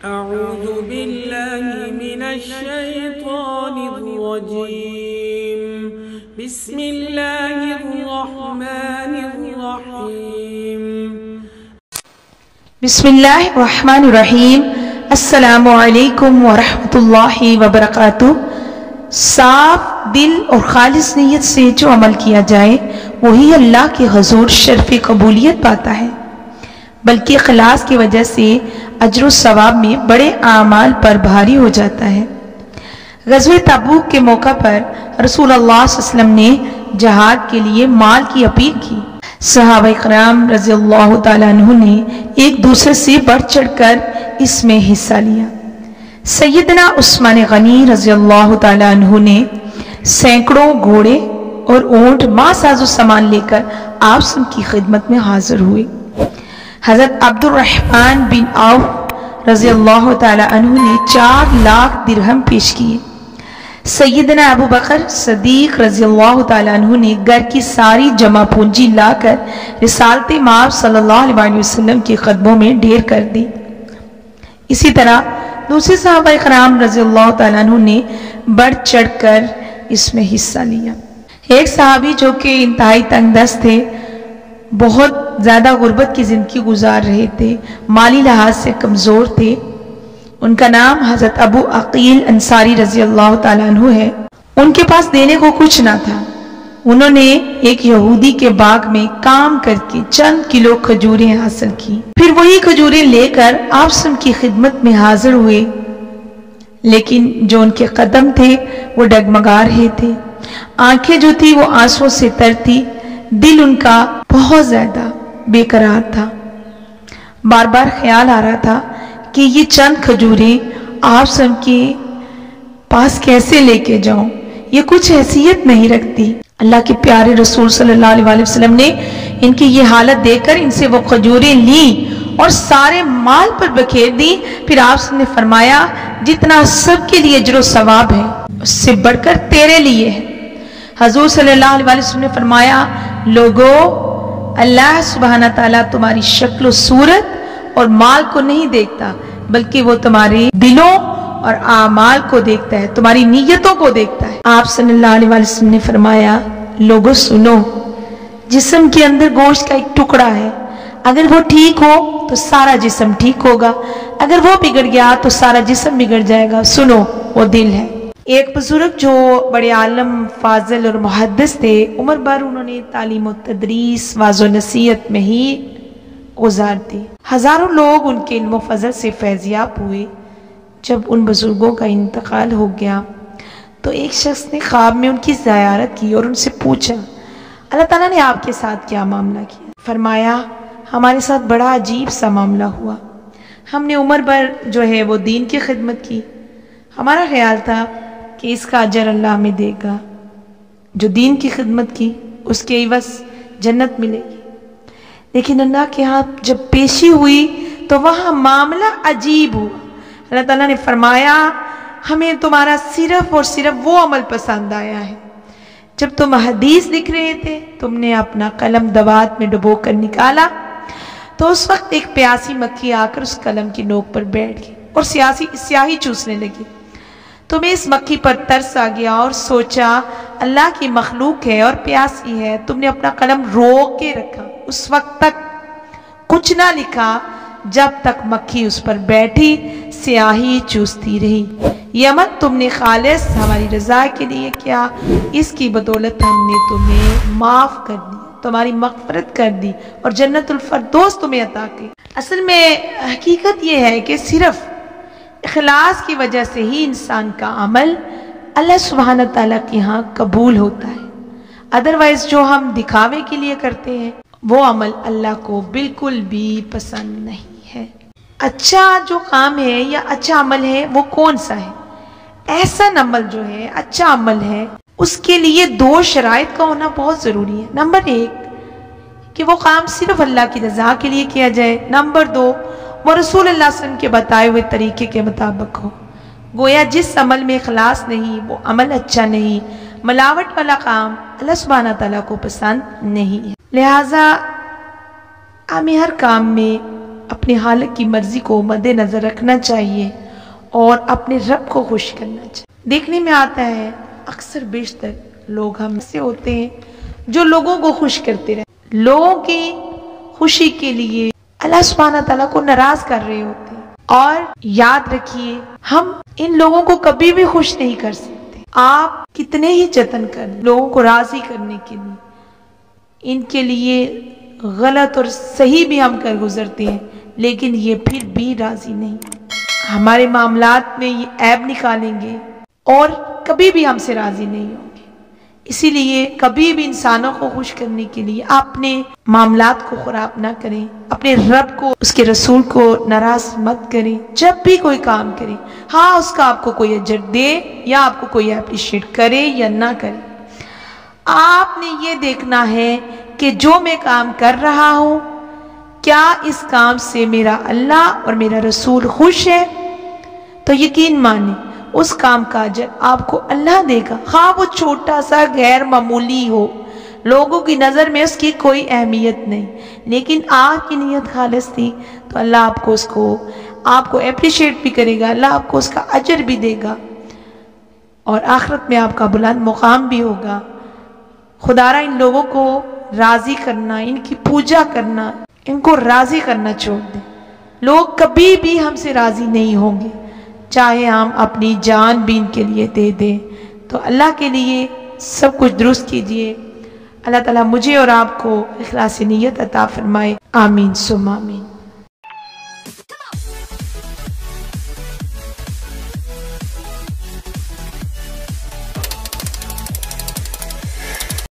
أعوذ بالله من الشيطان الرجيم بسم الله الرحمن الرحيم بسم اللہ الرحمن الرحیم۔ السلام علیکم ورحمۃ اللہ وبرکاتہ۔ صاف دل اور خالص نیت سے جو عمل کیا جائے وہی اللہ کے حضور شرف قبولیت پاتا ہے، بلکہ اخلاص کی وجہ سے اجر و ثواب میں بڑے اعمال پر بھاری ہو جاتا ہے۔ غزوہ تبوک کے موقع پر رسول اللہ صلی اللہ علیہ وسلم نے جہاد کے لیے مال کی اپیل کی۔ صحابہ اکرام رضی اللہ تعالیٰ عنہ نے ایک دوسرے سے بڑھ چڑھ کر اس میں حصہ لیا۔ سیدنا عثمان غنی رضی اللہ تعالیٰ عنہ نے سینکڑوں گھوڑے اور اونٹ ماں ساز و سامان لے کر آپ سب کی خدمت میں حاضر ہوئے۔ حضرت عبد الرحمن بن عوف رضی اللہ تعالیٰ عنہ نے 4 لاکھ درہم پیش کیے۔ سیدنا ابو بکر صدیق رضی اللہ تعالیٰ عنہ نے گھر کی ساری جمع پونجی لا کر رسالت مآب صلی اللہ علیہ وسلم کے قدموں میں ڈھیر کر دی۔ اسی طرح دوسرے صحابہ اکرام رضی اللہ تعالیٰ عنہ نے بڑھ چڑھ کر اس میں حصہ لیا۔ ایک صحابی جو کہ انتہائی تنگ دست تھے، بہت زیادہ غربت کی زندگی گزار رہے تھے، مالی لحاظ سے کمزور تھے، ان کا نام حضرت ابو عقیل انصاری رضی اللہ تعالیٰ عنہ ہے۔ ان کے پاس دینے کو کچھ نہ تھا۔ انہوں نے ایک یہودی کے باغ میں کام کر کے چند کلو کھجوریں حاصل کی، پھر وہی کھجوریں لے کر آپ سب کی خدمت میں حاضر ہوئے، لیکن جو ان کے قدم تھے وہ ڈگمگا رہے تھے، آنکھیں جو تھی وہ آنسوں سے تر تھی، دل ان کا بہت زیادہ بے قرار تھا۔ بار بار خیال آ رہا تھا کہ یہ چند کھجوریں آپ سب کے پاس کیسے لے کے جاؤں، یہ کچھ حیثیت نہیں رکھتی۔ اللہ کے پیارے رسول صلی اللہ علیہ وسلم نے ان کی یہ حالت دیکھ کر ان سے وہ کھجوریں لیں اور سارے مال پر بکھیر دی۔ پھر آپ نے فرمایا جتنا سب کے لیے اجر و ثواب ہے اس سے بڑھ کر تیرے لیے ہے۔ حضور صلی اللہ علیہ وسلم نے فرمایا لوگو، اللہ سبحانہ تعالیٰ تمہاری شکل و صورت اور مال کو نہیں دیکھتا، بلکہ وہ تمہارے دلوں اور اعمال کو دیکھتا ہے، تمہاری نیتوں کو دیکھتا ہے۔ آپ صلی اللہ علیہ وسلم نے فرمایا لوگو سنو، جسم کے اندر گوشت کا ایک ٹکڑا ہے، اگر وہ ٹھیک ہو تو سارا جسم ٹھیک ہوگا، اگر وہ بگڑ گیا تو سارا جسم بگڑ جائے گا۔ سنو، وہ دل ہے۔ ایک بزرگ جو بڑے عالم فاضل اور محدث تھے، عمر بھر انہوں نے تعلیم و تدریس واعظ و نصیحت میں ہی گزار دی۔ ہزاروں لوگ ان کے علم و فضل سے فیضیاب ہوئے۔ جب ان بزرگوں کا انتقال ہو گیا تو ایک شخص نے خواب میں ان کی زیارت کی اور ان سے پوچھا اللہ تعالیٰ نے آپ کے ساتھ کیا معاملہ کیا؟ فرمایا ہمارے ساتھ بڑا عجیب سا معاملہ ہوا۔ ہم نے عمر بھر جو ہے وہ دین کی خدمت کی، ہمارا خیال تھا کہ اس کا اجر اللہ ہمیں دے گا، جو دین کی خدمت کی اس کے عوض جنت ملے گی، لیکن اللہ کے ہاں جب پیشی ہوئی تو وہاں معاملہ عجیب ہوا۔ اللہ تعالیٰ نے فرمایا ہمیں تمہارا صرف اور صرف وہ عمل پسند آیا ہے، جب تم حدیث لکھ رہے تھے تم نے اپنا قلم دوات میں ڈبو کر نکالا تو اس وقت ایک پیاسی مکھی آ کر اس قلم کی نوک پر بیٹھ گئی اور سیاہی چوسنے لگی۔ تمہیں اس مکھی پر ترس آ گیا اور سوچا اللہ کی مخلوق ہے اور پیاسی ہے، تم نے اپنا قلم روک کے رکھا، اس وقت تک کچھ نہ لکھا جب تک مکھی اس پر بیٹھی سیاہی چوستی رہی۔ یہ عمل تم نے خالص ہماری رضا کے لیے کیا، اس کی بدولت ہم نے تمہیں معاف کر دی، تمہاری مغفرت کر دی اور جنت الفردوس تمہیں عطا کی۔ اصل میں حقیقت یہ ہے کہ صرف اخلاص کی وجہ سے ہی انسان کا عمل اللہ سبحانہ تعالیٰ کے ہاں قبول ہوتا ہے، ادروائز جو ہم دکھاوے کے لیے کرتے ہیں وہ عمل اللہ کو بالکل بھی پسند نہیں ہے۔ اچھا جو کام ہے یا اچھا عمل ہے وہ کون سا ہے؟ احسن عمل جو ہے، اچھا عمل ہے، اس کے لیے 2 شرائط کا ہونا بہت ضروری ہے۔ نمبر 1 کہ وہ کام صرف اللہ کی رضا کے لیے کیا جائے، نمبر 2 وہ رسول اللہ صلی اللہ علیہ وسلم کے بتائے ہوئے طریقے کے مطابق ہو۔ گویا جس عمل میں اخلاص نہیں وہ عمل اچھا نہیں، ملاوٹ والا کام اللہ سبحانہ تعالیٰ کو پسند نہیں ہے۔ لہٰذا ہمیں ہر کام میں اپنی حالت کی مرضی کو مد نظر رکھنا چاہیے اور اپنے رب کو خوش کرنا چاہیے۔ دیکھنے میں آتا ہے اکثر بیشتر لوگ ہم سے ہوتے ہیں جو لوگوں کو خوش کرتے رہتے، لوگوں کی خوشی کے لیے اللہ سبحانہ تعالیٰ کو ناراض کر رہے ہوتے ہیں۔ اور یاد رکھیے ہم ان لوگوں کو کبھی بھی خوش نہیں کر سکتے، آپ کتنے ہی جتن کر لوگوں کو راضی کرنے کے لیے، ان کے لیے غلط اور صحیح بھی ہم کر گزرتے ہیں، لیکن یہ پھر بھی راضی نہیں، ہمارے معاملات میں یہ عیب نکالیں گے اور کبھی بھی ہم سے راضی نہیں ہوں گے۔ اسی لیے کبھی بھی انسانوں کو خوش کرنے کے لیے اپنے معاملات کو خراب نہ کریں، اپنے رب کو، اس کے رسول کو ناراض مت کریں۔ جب بھی کوئی کام کریں، ہاں اس کا آپ کو کوئی اجر دے یا آپ کو کوئی اپریشیٹ کرے یا نہ کرے، آپ نے یہ دیکھنا ہے کہ جو میں کام کر رہا ہوں کیا اس کام سے میرا اللہ اور میرا رسول خوش ہے، تو یقین مانیں اس کام کا اجر آپ کو اللہ دے گا، خواہ وہ چھوٹا سا غیر معمولی ہو، لوگوں کی نظر میں اس کی کوئی اہمیت نہیں، لیکن آپ کی نیت خالص تھی تو اللہ آپ کو اپریشیٹ بھی کرے گا، اللہ آپ کو اس کا اجر بھی دے گا اور آخرت میں آپ کا بلند مقام بھی ہوگا۔ خدا را ان لوگوں کو راضی کرنا، ان کی پوجا کرنا، ان کو راضی کرنا چھوڑ دیں۔ لوگ کبھی بھی ہم سے راضی نہیں ہوں گے، چاہے ہم اپنی جان بھی ان کے لیے دے دیں۔ تو اللہ کے لیے سب کچھ درست کیجئے۔ اللہ تعالیٰ مجھے اور آپ کو اخلاص نیت عطا فرمائے، آمین ثم آمین۔